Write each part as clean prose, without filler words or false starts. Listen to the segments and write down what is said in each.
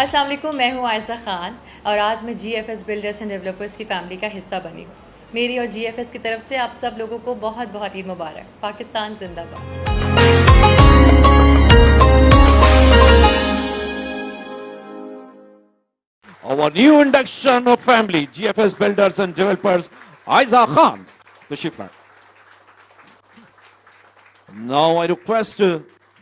السلام علیکم، میں ہوں عائزہ خان اور آج میں G F S builders and developers کی فیملی کا حصہ بنی ہوں. میری اور جی ایف ایس کی طرف سے آپ سب لوگوں کو بہت بہت عید مبارک. پاکستان زندہ باد. Our new induction of family, GFS Builders and Developers, Aiza Khan, the shipman. Now I request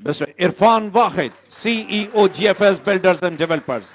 Mr. Irfan Wahid, CEO GFS Builders and Developers.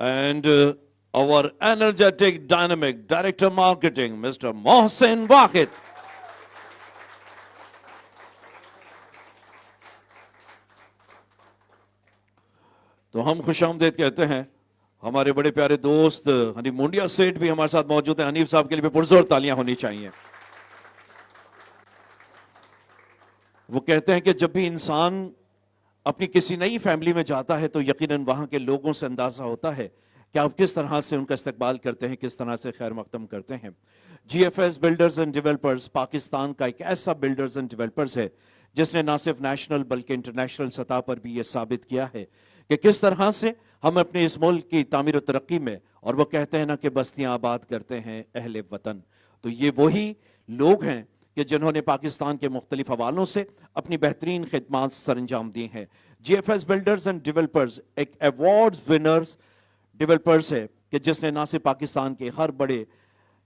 And our energetic, dynamic Director Marketing, Mr. Mohsin Wahid. تو ہم خوش آمدید کہتے ہیں ہمارے بڑے پیارے دوست حنیف مونڈیا سیٹ بھی ہمارے ساتھ موجود ہیں. حنیف صاحب کے لیے پرزور تالیاں ہونی چاہیے. وہ کہتے ہیں کہ جب بھی انسان اپنی کسی نئی فیملی میں جاتا ہے تو یقیناً وہاں کے لوگوں سے اندازہ ہوتا ہے کہ آپ کس طرح سے ان کا استقبال کرتے ہیں, کس طرح سے خیر مقدم کرتے ہیں. G F S builders and developers Pakistan کا ایک ایسا بلڈرز اینڈ ڈیولپرز ہے جس نے نہ صرف نیشنل بلکہ انٹرنیشنل سطح پر بھی یہ ثابت کیا ہے کہ کس طرح سے ہم اپنے اس ملک کی تعمیر و ترقی میں, اور وہ کہتے ہیں نا کہ بستیاں آباد کرتے ہیں اہل وطن, تو یہ وہی لوگ ہیں کہ جنہوں نے پاکستان کے مختلف حوالوں سے اپنی بہترین خدمات سر انجام دی ہیں. G F S builders and developers ایک ایوارڈ ونرز ڈیولپرز ہے کہ جس نے نہ صرف پاکستان کے ہر بڑے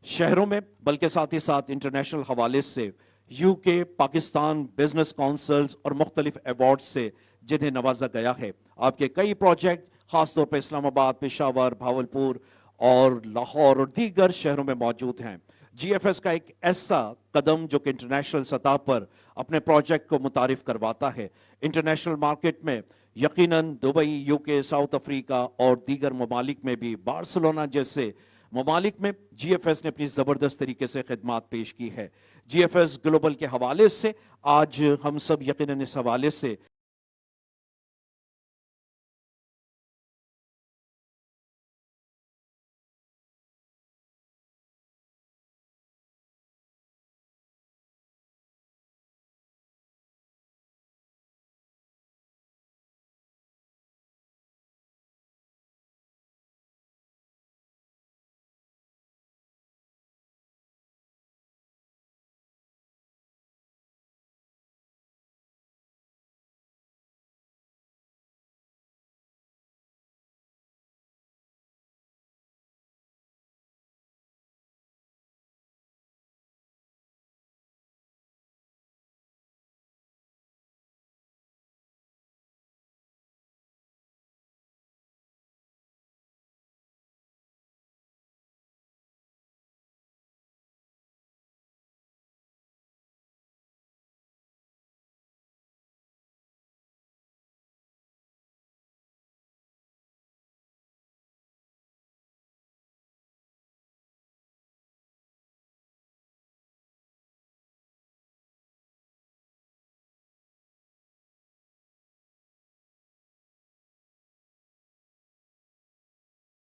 شہروں میں بلکہ ساتھ ہی ساتھ انٹرنیشنل حوالے سے یو کے, پاکستان بزنس کونسلز اور مختلف ایوارڈ سے جنہیں نوازا گیا ہے. آپ کے کئی پروجیکٹ خاص طور پہ اسلام آباد, پشاور, بھاولپور اور لاہور اور دیگر شہروں میں موجود ہیں. جی ایف ایس کا ایک ایسا قدم جو کہ انٹرنیشنل سطح پر اپنے پروجیکٹ کو متعارف کرواتا ہے. انٹرنیشنل مارکیٹ میں یقیناً دبئی, یو کے, ساؤتھ افریقہ اور دیگر ممالک میں بھی, بارسلونا جیسے ممالک میں جی ایف ایس نے اپنی زبردست طریقے سے خدمات پیش کی ہے. جی ایف ایس گلوبل کے حوالے سے آج ہم سب یقیناً اس حوالے سے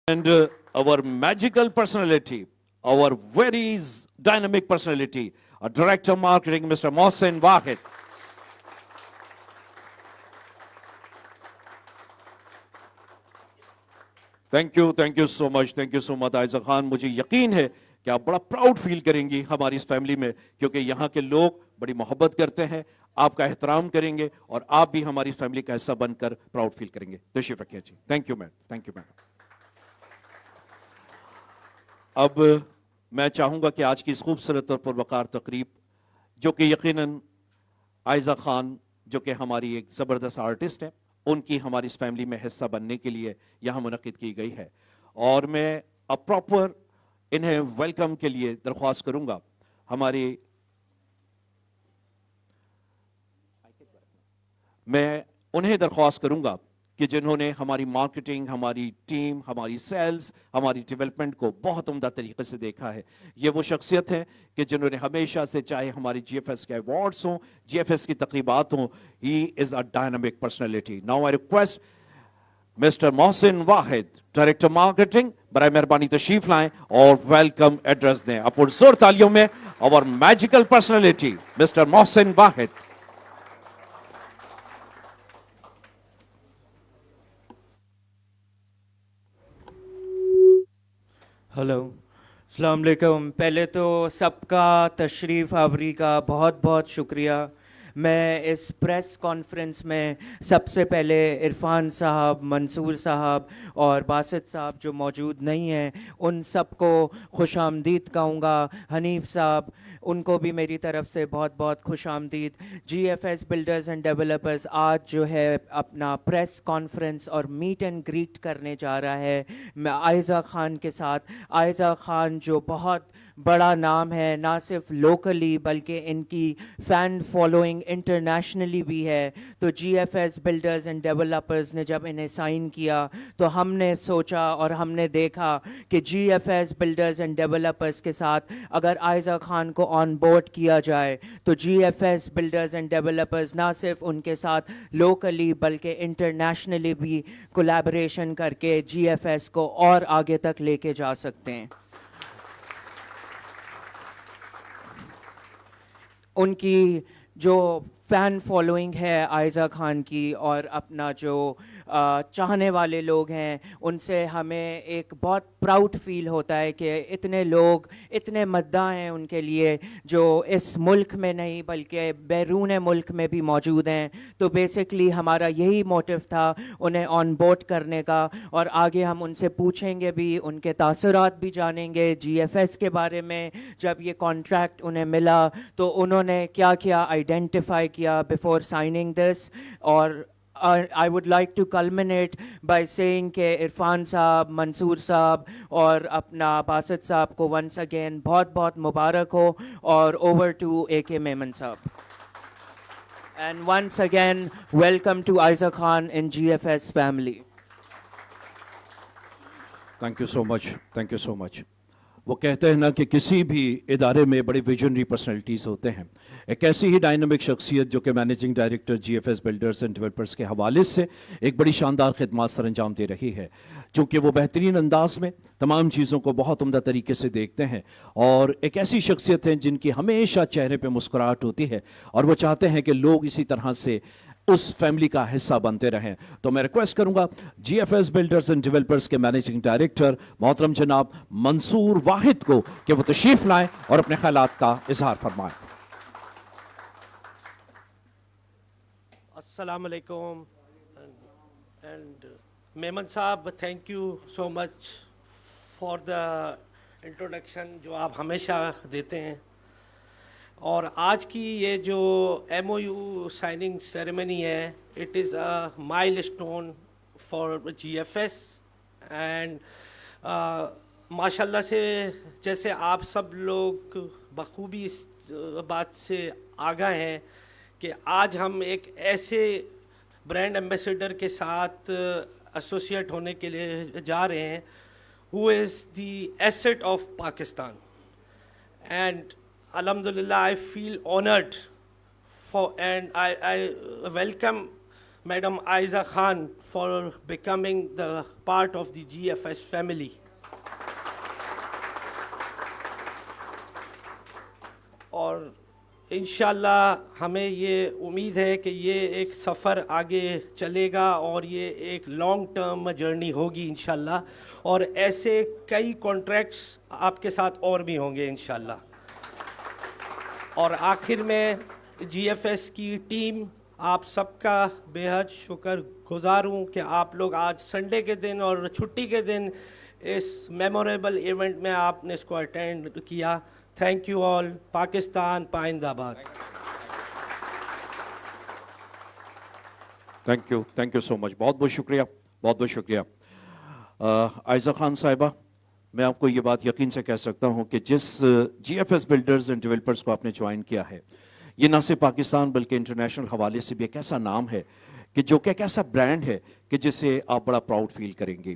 and our magical personality, our very dynamic personality, Director Marketing, Mr. Mohsin Wahid. Thank you so much Aiza Khan. مجھے یقین ہے کہ آپ بڑا پراؤڈ فیل کریں گی ہماری اس فیملی میں, کیونکہ یہاں کے لوگ بڑی محبت کرتے ہیں, آپ کا احترام کریں گے اور آپ بھی ہماری فیملی کا حصہ بن کر پراؤڈ فیل کریں گے. تشریف رکھیے جی. Thank you ma'am. اب میں چاہوں گا کہ آج کی اس خوبصورت اور پروقار تقریب جو کہ یقیناً عائزہ خان جو کہ ہماری ایک زبردست آرٹسٹ ہے, ان کی ہماری اس فیملی میں حصہ بننے کے لیے یہاں منعقد کی گئی ہے, اور میں اب پراپر انہیں ویلکم کے لیے درخواست کروں گا. میں انہیں درخواست کروں گا کہ جنہوں نے ہماری مارکیٹنگ, ہماری ٹیم, ہماری سیلز, ہماری ڈیولپمنٹ کو بہت عمدہ طریقے سے دیکھا ہے. یہ وہ شخصیت ہیں کہ جنہوں نے ہمیشہ سے, چاہے ہماری جی ایف ایس کے ایوارڈز ہوں, جی ایف ایس کی تقریبات ہوں, he is a dynamic personality. Now I request Mr. Mohsin Wahid, Director Marketing, برائے مہربانی تشریف لائیں اور ویلکم ایڈریس دیں. اب زور تالیوں میں اور میجیکل پرسنالٹی مسٹر محسن واحد. ہلو، السلام علیکم. پہلے تو سب کا تشریف آوری کا بہت بہت شکریہ. میں اس پریس کانفرنس میں سب سے پہلے عرفان صاحب، منصور صاحب اور باسط صاحب جو موجود نہیں ہیں ان سب کو خوش آمدید کہوں گا. حنیف صاحب، ان کو بھی میری طرف سے بہت بہت خوش آمدید. G F S builders and developers آج جو ہے اپنا پریس کانفرنس اور میٹ اینڈ گریٹ کرنے جا رہا ہے میں عائزہ خان کے ساتھ. عائزہ خان جو بہت بڑا نام ہے نہ صرف لوکلی بلکہ ان کی فین فالوئنگ انٹرنیشنلی بھی ہے. تو G F S builders and developers نے جب انہیں سائن کیا تو ہم نے سوچا اور ہم نے دیکھا کہ G F S builders and developers کے ساتھ اگر عائزہ خان کو آن بورڈ کیا جائے تو G F S builders and developers نہ صرف ان کے ساتھ لوکلی بلکہ انٹرنیشنلی بھی کولیبریشن کر کے جی ایف ایس کو اور آگے تک لے کے جا سکتے ہیں. ان کی جو فین فالوئنگ ہے عائزہ خان کی اور اپنا جو چاہنے والے لوگ ہیں ان سے ہمیں ایک بہت پراؤڈ فیل ہوتا ہے کہ اتنے لوگ اتنے مداح ہیں ان کے لیے جو اس ملک میں نہیں بلکہ بیرون ملک میں بھی موجود ہیں. تو بیسکلی ہمارا یہی موٹیو تھا انہیں آن بورڈ کرنے کا اور آگے ہم ان سے پوچھیں گے بھی، ان کے تاثرات بھی جانیں گے جی ایف ایس کے بارے میں. جب یہ کانٹریکٹ انہیں ملا تو انہوں نے کیا کیا آئیڈینٹیفائی کیا before signing this. اور I would like to culminate by saying کہ عرفان صاحب، منصور صاحب اور اپنا باسط صاحب کو once again بہت بہت مبارک ہو اور over to AK میمن صاحب. And once again welcome to Aiza Khan in GFS family. Thank you so much, thank you so much. وہ کہتے ہیں نا کہ کسی بھی ادارے میں بڑی ویژنری پرسنالٹیز ہوتے ہیں. ایک ایسی ہی ڈائنامک شخصیت جو کہ managing director G F S builders and developers کے حوالے سے ایک بڑی شاندار خدمات سر انجام دے رہی ہے، چونکہ وہ بہترین انداز میں تمام چیزوں کو بہت عمدہ طریقے سے دیکھتے ہیں اور ایک ایسی شخصیت ہیں جن کی ہمیشہ چہرے پہ مسکراہٹ ہوتی ہے اور وہ چاہتے ہیں کہ لوگ اسی طرح سے اس فیملی کا حصہ بنتے رہیں. تو میں ریکویسٹ کروں گا G F S builders and developers کے مینیجنگ ڈائریکٹر محترم جناب منصور واحد کو کہ وہ تشریف لائیں اور اپنے خیالات کا اظہار فرمائیں. السلام علیکم. اینڈ میمن صاحب، thank you so much for the introduction جو آپ ہمیشہ دیتے ہیں. اور آج کی یہ جو M O U signing ceremony ہے، it is a milestone for G F S. And ماشاء اللہ سے جیسے آپ سب لوگ بخوبی اس بات سے آگاہ ہیں کہ آج ہم ایک ایسے برانڈ ایمبیسیڈر کے ساتھ ایسوسیٹ ہونے کے لیے جا رہے ہیں who is the asset of Pakistan. And alhamdulillah I feel honored and I welcome Madam Aiza Khan for becoming the part of the GFS family. اور انشاءاللہ ہمیں یہ امید ہے کہ یہ ایک سفر آگے چلے گا اور یہ ایک لانگ ٹرم جرنی ہوگی انشاءاللہ، اور ایسے کئی کانٹریکٹس آپ کے ساتھ اور بھی ہوں گے انشاءاللہ. اور آخر میں جی ایف ایس کی ٹیم آپ سب کا بے حد شکر گزار ہوں کہ آپ لوگ آج سنڈے کے دن اور چھٹی کے دن اس میموریبل ایونٹ میں آپ نے اس کو اٹینڈ کیا. Thank you all. پاکستان پائندہ آباد. Thank you so much. بہت بہت شکریہ، بہت بہت شکریہ. عائزہ خان صاحبہ، میں آپ کو یہ بات یقین سے کہہ سکتا ہوں کہ جس G F S builders and developers کو آپ نے جوائن کیا ہے، یہ نہ صرف پاکستان بلکہ انٹرنیشنل حوالے سے بھی ایک ایسا نام ہے کہ جو کہ ایک ایسا برانڈ ہے کہ جسے آپ بڑا پراؤڈ فیل کریں گے.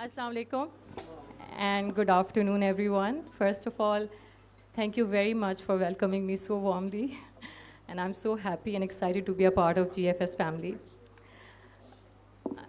Assalamu alaikum and good afternoon everyone. First of all, thank you very much for welcoming me so warmly, and I'm so happy and excited to be a part of GFS family.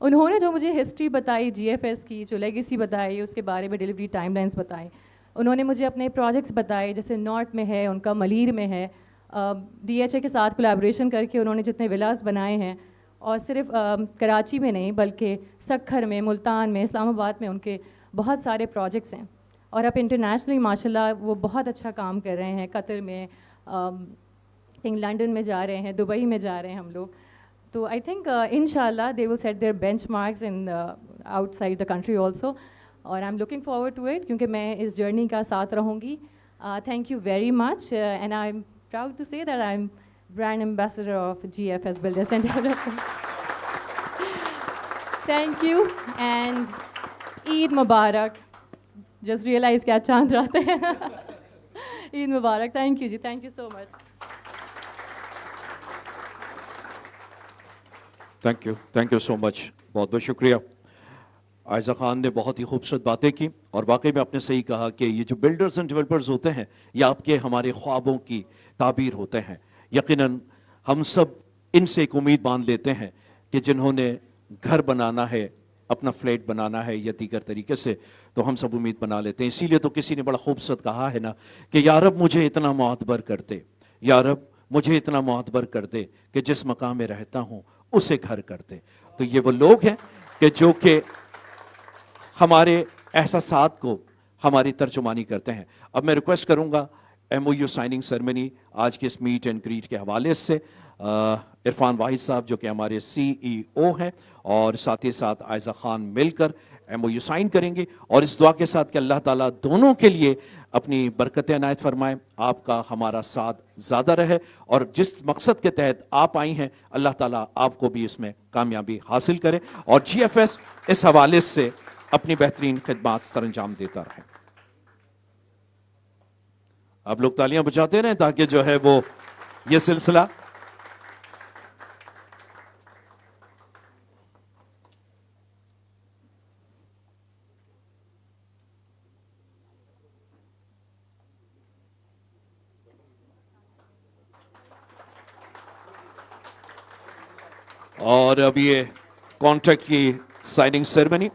انہوں نے جو مجھے history بتائی جی F S کی, جو legacy بتائی, اس کے بارے میں ڈیلیوری ٹائم لائنس بتائیں, انہوں نے مجھے اپنے پروجیکٹس بتائے, جیسے نارتھ میں ہے ان کا, ملیر میں ہے, ڈی ایچ اے کے ساتھ کولیبریشن کر کے انہوں نے جتنے ولاز بنائے ہیں, اور صرف کراچی میں نہیں بلکہ سکھر میں, ملتان میں, اسلام آباد میں ان کے بہت سارے پروجیکٹس ہیں. اور اب انٹرنیشنلی ماشاء اللہ وہ بہت اچھا کام کر رہے ہیں, قطر میں, لنڈن میں جا رہے ہیں, دبئی میں جا رہے ہیں ہم لوگ. تو آئی تھنک ان شاء اللہ they will set their benchmarks in outside the country also, اور I'm looking forward to it, کیونکہ میں اس جرنی کا ساتھ رہوں گی. Thank you very much, and I'm proud to say that I'm brand ambassador of G F S builders and developers. Thank you and Eid مبارک. Just realize کیا چاند رہتے ہیں. عید مبارک. Thank you G, thank you so much. Thank you so much, بہت بہت شکریہ. عائزہ خان نے بہت ہی خوبصورت باتیں کی, اور واقعی میں آپ نے صحیح کہا کہ یہ جو بلڈرز اینڈ ڈیولپرز ہوتے ہیں یہ آپ کے ہمارے خوابوں کی تعبیر ہوتے ہیں. یقیناً ہم سب ان سے ایک امید باندھ لیتے ہیں کہ جنہوں نے گھر بنانا ہے, اپنا فلیٹ بنانا ہے یا دیگر طریقے سے, تو ہم سب امید بنا لیتے ہیں. اسی لیے تو کسی نے بڑا خوبصورت کہا ہے نا کہ یا رب مجھے اتنا معتبر کر دے, یا رب مجھے اتنا معتبر کر دے کہ جس مقام میں رہتا ہوں اسے گھر کر دے. تو یہ وہ لوگ ہیں کہ جو کہ ہمارے احساسات کو ہماری ترجمانی کرتے ہیں. اب میں ریکویسٹ کروں گا M O U signing ceremony آج کے اس میٹ اینڈ گریٹ کے حوالے سے عرفان واحد صاحب جو کہ ہمارے سی ای او ہیں, اور ساتھ ہی ساتھ عائزہ خان مل کر ایم او یو سائن کریں گے, اور اس دعا کے ساتھ کہ اللہ تعالیٰ دونوں کے لیے اپنی برکت عنایت فرمائے, آپ کا ہمارا ساتھ زیادہ رہے, اور جس مقصد کے تحت آپ آئی ہیں اللہ تعالیٰ آپ کو بھی اس میں کامیابی حاصل کرے, اور جی ایف ایس اس حوالے سے اپنی بہترین خدمات سر انجام دیتا رہے. آپ لوگ تالیاں بجاتے رہیں تاکہ جو ہے وہ یہ سلسلہ اور اب یہ کانٹریکٹ کی سائننگ سیرمنی.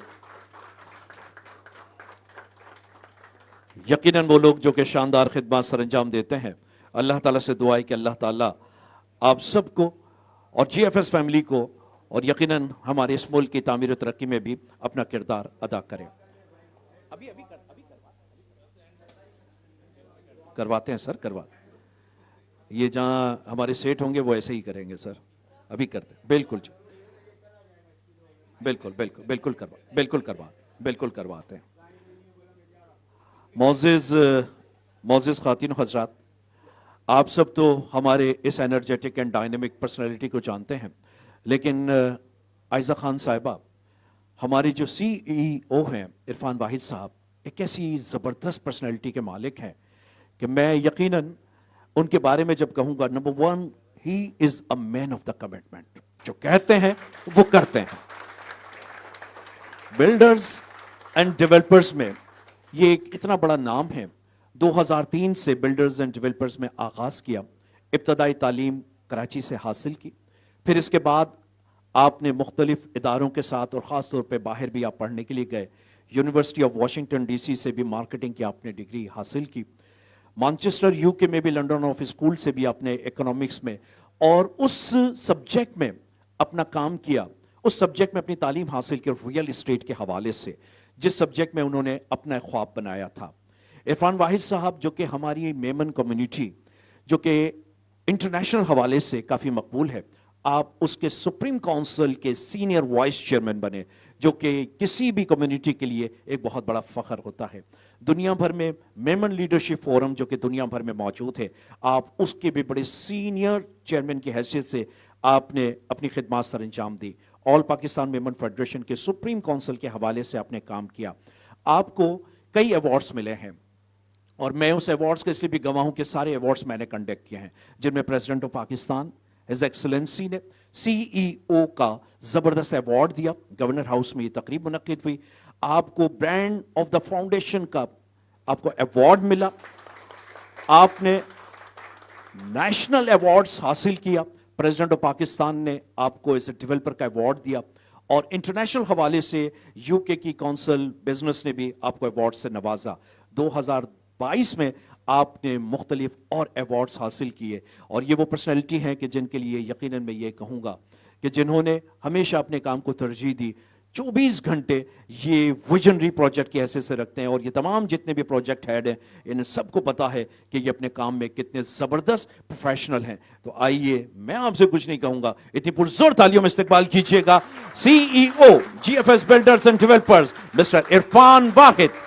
یقیناً وہ لوگ جو کہ شاندار خدمات سر انجام دیتے ہیں, اللہ تعالیٰ سے دعا ہے کہ اللہ تعالیٰ آپ سب کو اور جی ایف ایس فیملی کو اور یقیناً ہمارے اس ملک کی تعمیر و ترقی میں بھی اپنا کردار ادا کریں. کرواتے ہیں سر, کرواتے ہیں. یہ جہاں ہمارے سیٹ ہوں گے وہ ایسے ہی کریں گے سر, ابھی کرتے ہیں. بالکل جی, بالکل بالکل بالکل بالکل کرواتے ہیں. معزز خواتین و حضرات, آپ سب تو ہمارے اس انرجیٹک اینڈ ڈائنامک پرسنالٹی کو جانتے ہیں, لیکن عائزہ خان صاحبہ ہماری جو سی ای او ہیں عرفان واحد صاحب ایک ایسی زبردست پرسنالٹی کے مالک ہیں کہ میں یقیناً ان کے بارے میں جب کہوں گا, number one he is a man of the commitment. جو کہتے ہیں وہ کرتے ہیں. بلڈرز اینڈ ڈیولپرز میں یہ ایک اتنا بڑا نام ہے. 2003 سے بلڈرز اینڈ ڈیولپرز میں آغاز کیا, ابتدائی تعلیم کراچی سے حاصل کی, پھر اس کے بعد آپ نے مختلف اداروں کے ساتھ اور خاص طور پہ باہر بھی آپ پڑھنے کے لیے گئے. University of Washington D C سے بھی مارکیٹنگ کی آپ نے ڈگری حاصل کی, مانچسٹر یو کے میں بھی لنڈن آف اسکول سے بھی آپ نے اکنامکس میں اور اس سبجیکٹ میں اپنا کام کیا, اس سبجیکٹ میں اپنی تعلیم حاصل کی, ریئل اسٹیٹ کے حوالے سے جس سبجیکٹ میں انہوں نے اپنا خواب بنایا تھا. عرفان واحد صاحب جو کہ ہماری میمن کمیونٹی جو کہ انٹرنیشنل حوالے سے کافی مقبول ہے, آپ اس کے سپریم کونسل کے سینئر وائس چیئرمین بنے, جو کہ کسی بھی کمیونٹی کے لیے ایک بہت بڑا فخر ہوتا ہے. دنیا بھر میں میمن لیڈرشپ فورم جو کہ دنیا بھر میں موجود ہے, آپ اس کے بھی بڑے سینئر چیئرمین کی حیثیت سے آپ نے اپنی خدمات سر انجام دی. آل پاکستان میمن فیڈریشن کے سپریم کونسل کے حوالے سے آپ نے کام کیا. آپ کو کئی ایوارڈز ملے ہیں, اور میں اس ایوارڈز کے اس لیے بھی گواہ ہوں کہ سارے ایوارڈز میں نے کنڈکٹ کیے ہیں, جن میں president of Pakistan his excellency نے سی ای او کا زبردست ایوارڈ دیا. گورنر ہاؤس میں یہ تقریب منعقد ہوئی, آپ کو برانڈ آف دا فاؤنڈیشن کا آپ کو ایوارڈ ملا, آپ نے نیشنل ایوارڈز حاصل کیا, پریزیڈنٹ آف پاکستان نے آپ کو ایز اے ڈیولپر کا ایوارڈ دیا, اور انٹرنیشنل حوالے سے یو کے کی کونسل بزنس نے بھی آپ کو ایوارڈ سے نوازا. 2022 میں آپ نے مختلف اور ایوارڈز حاصل کیے, اور یہ وہ پرسنالٹی ہیں کہ جن کے لیے یقیناً میں یہ کہوں گا کہ جنہوں نے ہمیشہ اپنے کام کو ترجیح دی. 24 گھنٹے یہ ویژنری پروجیکٹ کی حیثیت سے رکھتے ہیں, اور یہ تمام جتنے بھی پروجیکٹ ہیڈ ہیں ان سب کو پتا ہے کہ یہ اپنے کام میں کتنے زبردست پروفیشنل ہیں. تو آئیے میں آپ سے کچھ نہیں کہوں گا, اتنی پرزور تالیوں میں استقبال کیجیے گا C E O G F S builders and developers mister Irfan Wahid.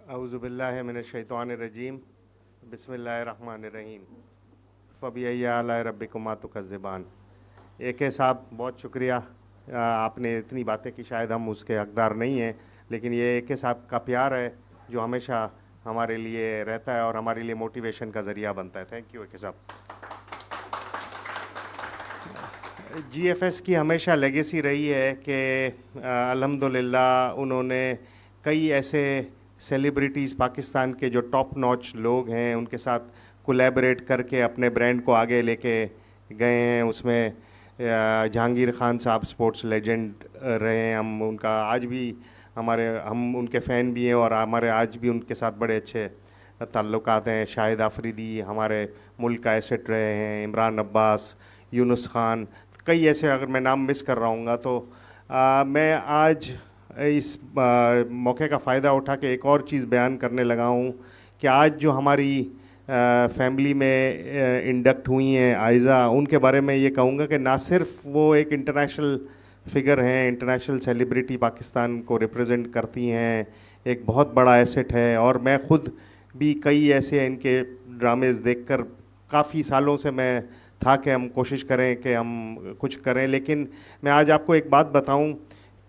اعوذ باللہ من الشیطان الرجیم, بسم اللہ الرحمن الرحیم. فبأي آلاء ربكما تكذبان. اے کے صاحب بہت شکریہ, آپ نے اتنی باتیں کی, شاید ہم اس کے حقدار نہیں ہیں, لیکن یہ اے کے صاحب کا پیار ہے جو ہمیشہ ہمارے لیے رہتا ہے اور ہمارے لیے موٹیویشن کا ذریعہ بنتا ہے. تھینک یو اے کے صاحب. جی ایف ایس کی ہمیشہ لیگیسی رہی ہے کہ الحمدللہ انہوں نے کئی ایسے سیلیبریٹیز پاکستان کے جو ٹاپ نوچ لوگ ہیں ان کے ساتھ کولیبریٹ کر کے اپنے برانڈ کو آگے لے کے گئے ہیں. اس میں جہانگیر خان صاحب سپورٹس لیجنڈ رہے ہیں, ہم ان کا آج بھی ہم ان کے فین بھی ہیں اور ہمارے آج بھی ان کے ساتھ بڑے اچھے تعلقات ہیں. شاہد آفریدی ہمارے ملک کا ایسٹ رہے ہیں, عمران عباس, یونس خان, کئی ایسے, اگر میں نام مس کر رہا ہوں گا تو میں آج اس موقع کا فائدہ اٹھا کے ایک اور چیز بیان کرنے لگا ہوں کہ آج جو ہماری فیملی میں انڈکٹ ہوئی ہیں عائزہ, ان کے بارے میں یہ کہوں گا کہ نہ صرف وہ ایک انٹرنیشنل فگر ہیں, انٹرنیشنل سیلیبریٹی پاکستان کو ریپرزینٹ کرتی ہیں, ایک بہت بڑا ایسٹ ہے, اور میں خود بھی کئی ایسے ان کے ڈرامز دیکھ کر کافی سالوں سے میں تھا کہ ہم کوشش کریں کہ ہم کچھ کریں. لیکن میں آج آپ کو ایک بات بتاؤں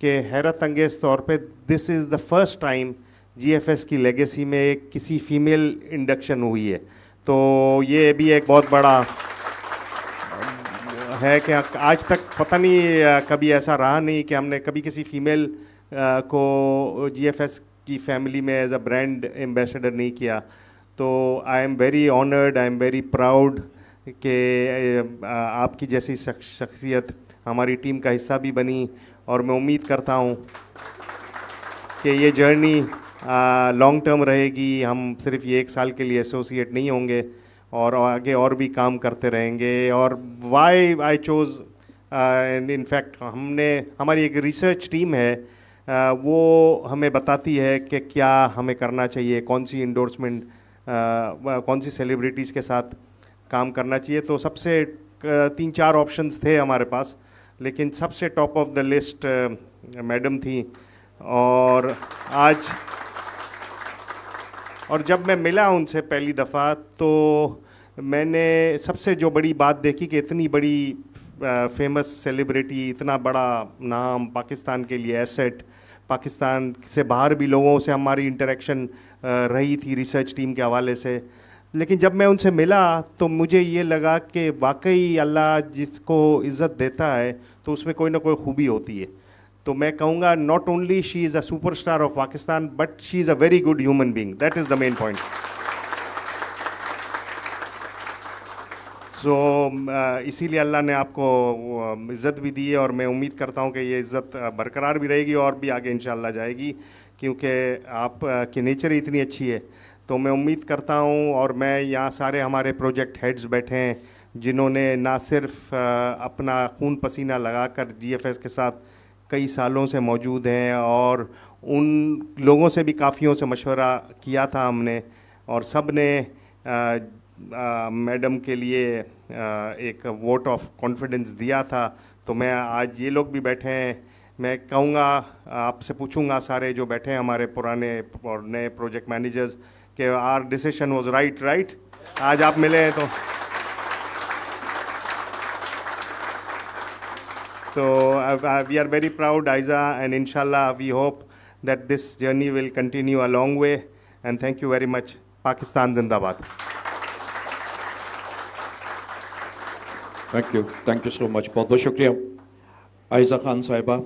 کہ حیرت انگیز طور پہ this is the first time G F S کی لیگیسی میں کسی فیمیل انڈکشن ہوئی ہے. تو یہ بھی ایک بہت بڑا ہے کہ آج تک پتہ نہیں کبھی ایسا رہا نہیں کہ ہم نے کبھی کسی فیمیل کو جی ایف ایس کی فیملی میں ایز اے برانڈ ایمبیسڈر نہیں کیا. تو I am very honoured, I am very proud کہ آپ کی جیسی شخصیت ہماری ٹیم کا حصہ بھی بنی, اور میں امید کرتا ہوں کہ یہ جرنی لانگ ٹرم رہے گی. ہم صرف یہ 1 سال کے لیے ایسوسیٹ نہیں ہوں گے اور آگے اور بھی کام کرتے رہیں گے. اور why I choose, in fact ہماری ایک ریسرچ ٹیم ہے, وہ ہمیں بتاتی ہے کہ کیا ہمیں کرنا چاہیے, کون سی انڈورسمنٹ, کون سی سیلیبریٹیز کے ساتھ کام کرنا چاہیے. تو سب سے 3-4 آپشنز تھے ہمارے پاس, لیکن سب سے top of the list madam تھیں. اور جب میں ملا ان سے پہلی دفعہ تو میں نے سب سے جو بڑی بات دیکھی کہ اتنی بڑی فیمس سیلیبریٹی, اتنا بڑا نام, پاکستان کے لیے ایسٹ, پاکستان سے باہر بھی لوگوں سے ہماری انٹریکشن رہی تھی ریسرچ ٹیم کے حوالے سے. لیکن جب میں ان سے ملا تو مجھے یہ لگا کہ واقعی اللہ جس کو عزت دیتا ہے تو اس میں کوئی نہ کوئی خوبی ہوتی ہے. تو میں کہوں گا not only she is a superstar of Pakistan but she is a very good human being. That is the main point. So اسی لیے اللہ نے آپ کو عزت بھی دی ہے, اور میں امید کرتا ہوں کہ یہ عزت برقرار بھی رہے گی اور بھی آگے انشاءاللہ جائے گی, کیونکہ آپ کی نیچر ہی اتنی اچھی ہے. تو میں امید کرتا ہوں, اور میں یہاں سارے ہمارے پروجیکٹ ہیڈز بیٹھے ہیں جنہوں نے نہ صرف اپنا خون پسینہ لگا کر جی ایف ایس کے ساتھ کئی سالوں سے موجود ہیں, اور ان لوگوں سے بھی کافیوں سے مشورہ کیا تھا ہم نے, اور سب نے میڈم کے لیے ایک ووٹ آف کانفیڈنس دیا تھا. تو میں آج یہ لوگ بھی بیٹھے ہیں, میں کہوں گا آپ سے پوچھوں گا سارے جو بیٹھے ہیں ہمارے پرانے اور نئے پروجیکٹ مینیجرز کہ آر ڈیسیشن واز رائٹ. آج آپ ملے ہیں تو we are very proud Aiza, and inshallah we hope that this journey will continue a long way, and thank you very much. Pakistan Zindabad. Thank you so much, بہت بہت شکریہ عائزہ خان صاحبہ.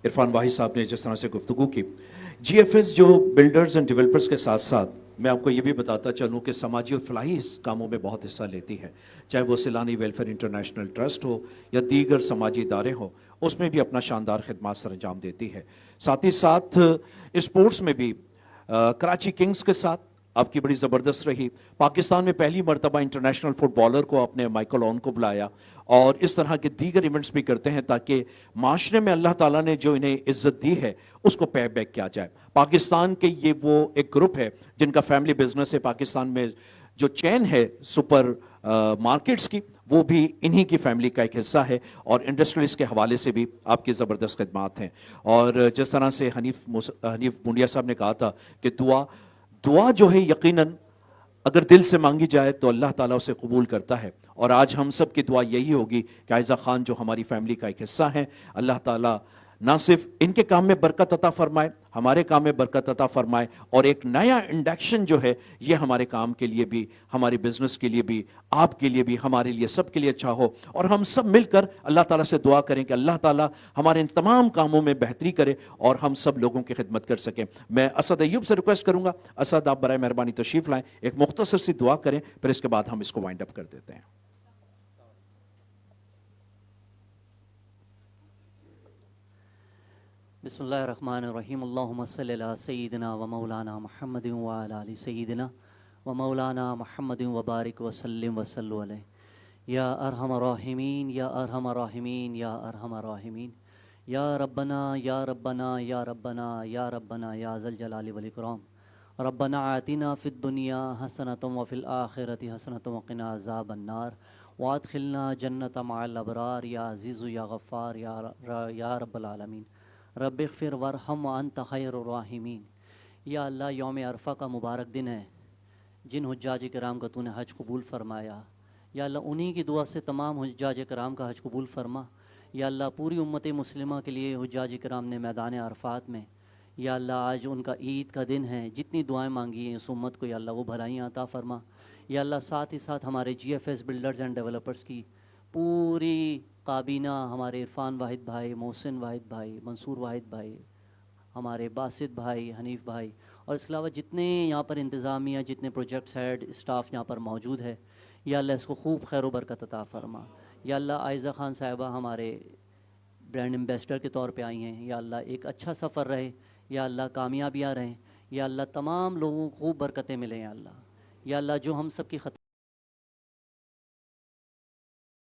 عرفان واحد صاحب نے جس طرح سے گفتگو کی, جی ایف ایس جو بلڈرز اینڈ ڈیولپرز کے ساتھ ساتھ میں آپ کو یہ بھی بتاتا چلوں کہ سماجی اور فلاحی اس کاموں میں بہت حصہ لیتی ہے, چاہے وہ سیلانی ویلفیئر انٹرنیشنل ٹرسٹ ہو یا دیگر سماجی ادارے ہوں, اس میں بھی اپنا شاندار خدمات سر انجام دیتی ہے. ساتھ ہی ساتھ اسپورٹس میں بھی کراچی کنگز کے ساتھ آپ کی بڑی زبردست رہی. پاکستان میں پہلی مرتبہ انٹرنیشنل فٹ بالر کو آپ نے مائیکل اون کو بلایا, اور اس طرح کے دیگر ایونٹس بھی کرتے ہیں تاکہ معاشرے میں اللہ تعالیٰ نے جو انہیں عزت دی ہے اس کو پے بیک کیا جائے. پاکستان کے یہ وہ ایک گروپ ہے جن کا فیملی بزنس ہے. پاکستان میں جو چین ہے سپر مارکیٹس کی, وہ بھی انہی کی فیملی کا ایک حصہ ہے, اور انڈسٹریز کے حوالے سے بھی آپ کی زبردست خدمات ہیں. اور جس طرح سے حنیف بونڈیا صاحب نے کہا تھا کہ دعا جو ہے یقیناً اگر دل سے مانگی جائے تو اللہ تعالیٰ اسے قبول کرتا ہے, اور آج ہم سب کی دعا یہی ہوگی کہ عائزہ خان جو ہماری فیملی کا ایک حصہ ہیں, اللہ تعالیٰ نہ صرف ان کے کام میں برکت عطا فرمائے, ہمارے کام میں برکت عطا فرمائے, اور ایک نیا انڈکشن جو ہے یہ ہمارے کام کے لیے بھی, ہماری بزنس کے لیے بھی, آپ کے لیے بھی, ہمارے لیے سب کے لیے اچھا ہو. اور ہم سب مل کر اللہ تعالیٰ سے دعا کریں کہ اللہ تعالیٰ ہمارے ان تمام کاموں میں بہتری کرے اور ہم سب لوگوں کی خدمت کر سکیں. میں اسد ایوب سے ریکویسٹ کروں گا, اسد آپ برائے مہربانی تشریف لائیں, ایک مختصر سی دعا کریں, پھر اس کے بعد ہم اس کو وائنڈ اپ کر دیتے ہیں. بسم اللہ الرحمن الرحیم. اللہم صلی علی سیدنا و مولانا محمد و علی آل سیدنا و مولانا محمد و بارک وسلم وصلو علیہ. یا ارحم الراحمین یا ارحم الراحمین یا ارحم الراحمین. یا ربنا یا ربنا یا ربنا یا ربنا یا ذا الجلال والاکرام. ربنا آتنا فی الدنیا حسنۃ وفی الآخرۃ حسنۃ وقنا عذاب النار وادخلنا جنۃ مع الابرار. یا عزیز یا غفار یا رب العالمین. رب اغفر ورحم وانت خیر الراحمین. یا اللہ, یوم عرفہ کا مبارک دن ہے, جن حجاج کرام کا تو نے حج قبول فرمایا, یا اللہ انہی کی دعا سے تمام حجاج کرام کا حج قبول فرما. یا اللہ پوری امت مسلمہ کے لیے حجاج کرام نے میدان عرفات میں, یا اللہ آج ان کا عید کا دن ہے, جتنی دعائیں مانگی ہیں اس امت کو یا اللہ وہ بھلائیاں عطا فرما. یا اللہ ساتھ ہی ساتھ ہمارے G F S builders and developers کی پوری کابینہ, ہمارے عرفان واحد بھائی, محسن واحد بھائی, منصور واحد بھائی, ہمارے باسط بھائی, حنیف بھائی, اور اس کے علاوہ جتنے یہاں پر انتظامیہ, جتنے پروجیکٹس ہیڈ اسٹاف یہاں پر موجود ہے, یا اللہ اس کو خوب خیر و برکت عطا فرما. یا اللہ عائزہ خان صاحبہ ہمارے برانڈ ایمبیسڈر کے طور پہ آئی ہیں, یا اللہ ایک اچھا سفر رہے, یا اللہ کامیابیاں رہیں, یا اللہ تمام لوگوں کو خوب برکتیں ملیں. یا اللہ جو ہم سب کی